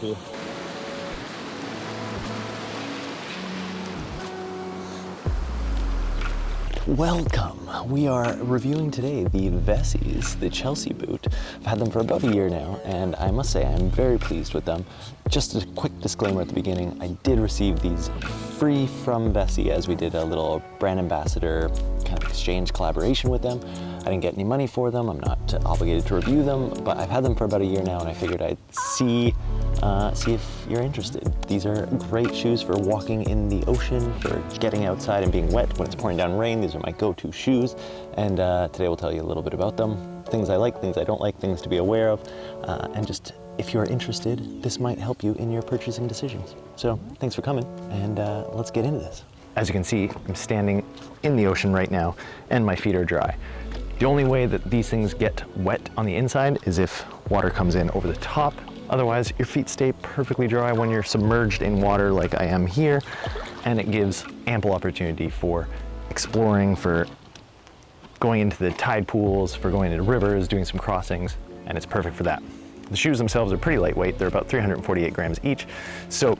cool. Welcome. We are reviewing today the Vessis, the Chelsea boot. I've had them for about a year now, and I must say I'm very pleased with them. Just a quick disclaimer at the beginning, I did receive these free from Vessi as we did a little brand ambassador kind of exchange collaboration with them. I didn't get any money for them, I'm not obligated to review them, but I've had them for about a year now and I figured I'd see if you're interested. These are great shoes for walking in the ocean, for getting outside and being wet when it's pouring down rain. These are my go-to shoes, and today we'll tell you a little bit about them, things I like, things I don't like, things to be aware of, and just if you're interested, this might help you in your purchasing decisions. So thanks for coming, and let's get into this. As you can see, I'm standing in the ocean right now, and my feet are dry. The only way that these things get wet on the inside is if water comes in over the top. Otherwise, your feet stay perfectly dry when you're submerged in water like I am here, and it gives ample opportunity for exploring, for going into the tide pools, for going into rivers, doing some crossings, and it's perfect for that. The shoes themselves are pretty lightweight. They're about 348 grams each, so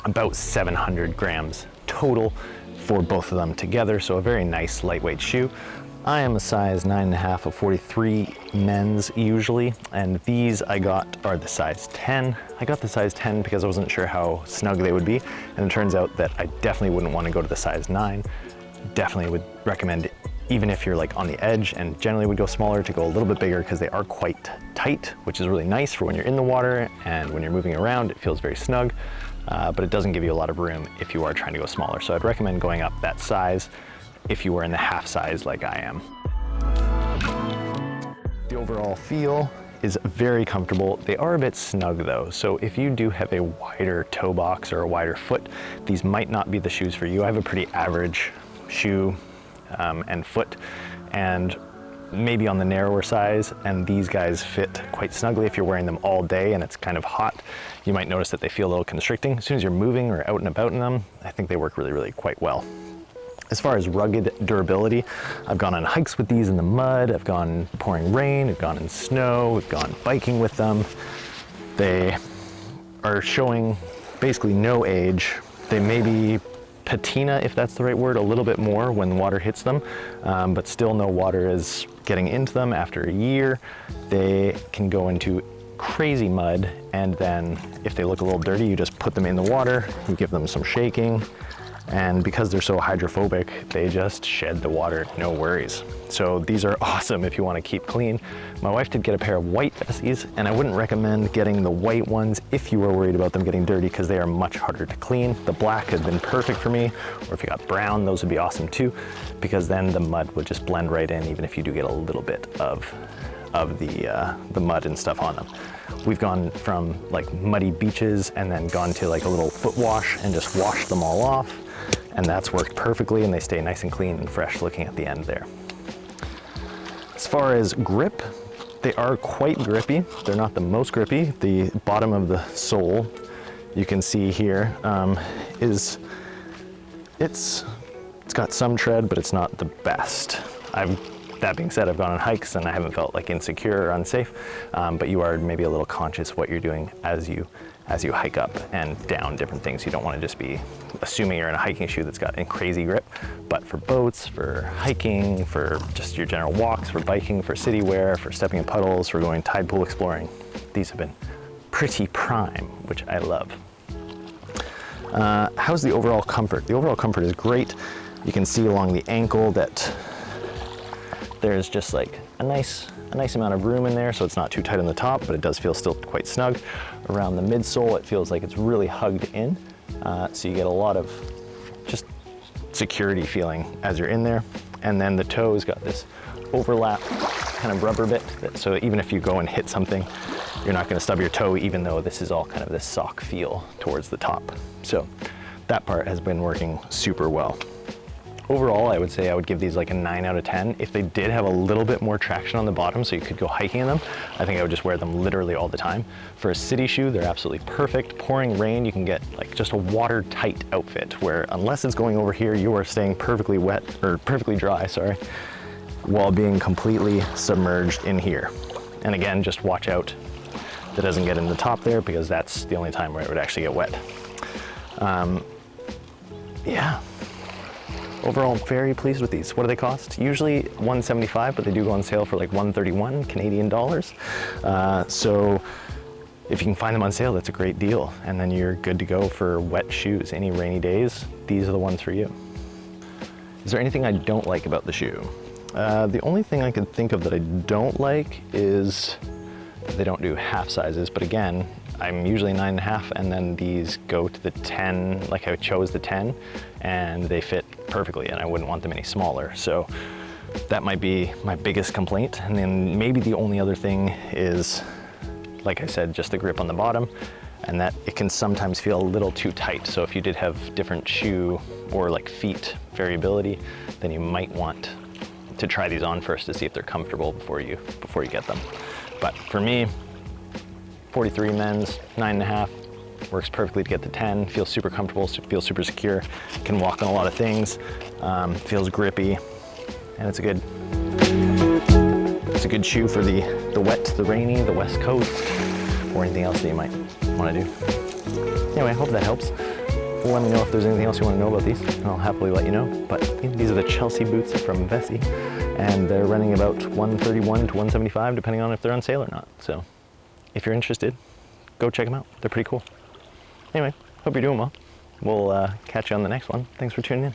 about 700 grams total for both of them together, so a very nice lightweight shoe. I am a size 9.5 of 43 men's usually, and these I got are the size 10. I got the size 10 because I wasn't sure how snug they would be, and it turns out that I definitely wouldn't want to go to the size 9. Definitely would recommend, even if you're like on the edge, and generally would go smaller, to go a little bit bigger because they are quite tight, which is really nice for when you're in the water, and when you're moving around it feels very snug, but it doesn't give you a lot of room if you are trying to go smaller. So I'd recommend going up that size if you were in the half size like I am. The overall feel is very comfortable. They are a bit snug though, so if you do have a wider toe box or a wider foot, these might not be the shoes for you. I have a pretty average shoe and foot, and maybe on the narrower size, and these guys fit quite snugly. If you're wearing them all day and it's kind of hot, you might notice that they feel a little constricting. As soon as you're moving or out and about in them, I think they work really quite well. As far as rugged durability, I've gone on hikes with these in the mud, I've gone pouring rain, I've gone in snow, I've gone biking with them. They are showing basically no age. They may be patina, if that's the right word, a little bit more when water hits them, but still no water is getting into them after a year. They can go into crazy mud, and then if they look a little dirty, you just put them in the water, you give them some shaking, and because they're so hydrophobic, they just shed the water, no worries. So these are awesome if you want to keep clean. My wife did get a pair of white Vessis, and I wouldn't recommend getting the white ones if you were worried about them getting dirty, because they are much harder to clean. The black has been perfect for me, or if you got brown, those would be awesome too, because then the mud would just blend right in, even if you do get a little bit of the mud and stuff on them. We've gone from like muddy beaches and then gone to like a little foot wash and just washed them all off, and that's worked perfectly, and they stay nice and clean and fresh looking at the end there. As far as grip, they are quite grippy. They're not the most grippy. The bottom of the sole, you can see here, it's got some tread, but it's not the best. That being said, I've gone on hikes and I haven't felt like insecure or unsafe, but you are maybe a little conscious what you're doing as you hike up and down different things. You don't want to just be assuming you're in a hiking shoe that's got a crazy grip, but for boats, for hiking, for just your general walks, for biking, for city wear, for stepping in puddles, for going tide pool exploring, these have been pretty prime, which I love. How's the overall comfort? The overall comfort is great. You can see along the ankle that there's just like a nice amount of room in there, so it's not too tight on the top, but it does feel still quite snug. Around the midsole, it feels like it's really hugged in, so you get a lot of just security feeling as you're in there. And then the toe's got this overlap kind of rubber bit, so even if you go and hit something, you're not going to stub your toe, even though this is all kind of this sock feel towards the top. So that part has been working super well. Overall, I would say I would give these like a 9 out of 10. If they did have a little bit more traction on the bottom so you could go hiking in them, I think I would just wear them literally all the time. For a city shoe, they're absolutely perfect. Pouring rain, you can get like just a watertight outfit where unless it's going over here, you are staying perfectly wet, or perfectly dry, sorry, while being completely submerged in here. And again, just watch out that doesn't get in the top there, because that's the only time where it would actually get wet. Yeah. Overall, very pleased with these. What do they cost? Usually $175, but they do go on sale for like $131 Canadian dollars. So if you can find them on sale, that's a great deal. And then you're good to go for wet shoes. Any rainy days, these are the ones for you. Is there anything I don't like about the shoe? The only thing I can think of that I don't like is that they don't do half sizes, but again, I'm usually 9.5, and then these go to the 10, like I chose the 10, and they fit perfectly, and I wouldn't want them any smaller. So that might be my biggest complaint. And then maybe the only other thing is, like I said, just the grip on the bottom, and that it can sometimes feel a little too tight. So if you did have different shoe or like feet variability, then you might want to try these on first to see if they're comfortable before you get them. But for me, 43 men's, 9.5, works perfectly to get the 10, feels super comfortable, feels super secure, can walk on a lot of things, feels grippy, and it's a good shoe for the wet, the rainy, the West Coast, or anything else that you might want to do. Anyway, I hope that helps. Let me know if there's anything else you want to know about these, and I'll happily let you know. But these are the Chelsea boots from Vessi, and they're running about $131 to $175, depending on if they're on sale or not. So if you're interested, go check them out. They're pretty cool. Anyway, hope you're doing well. We'll catch you on the next one. Thanks for tuning in.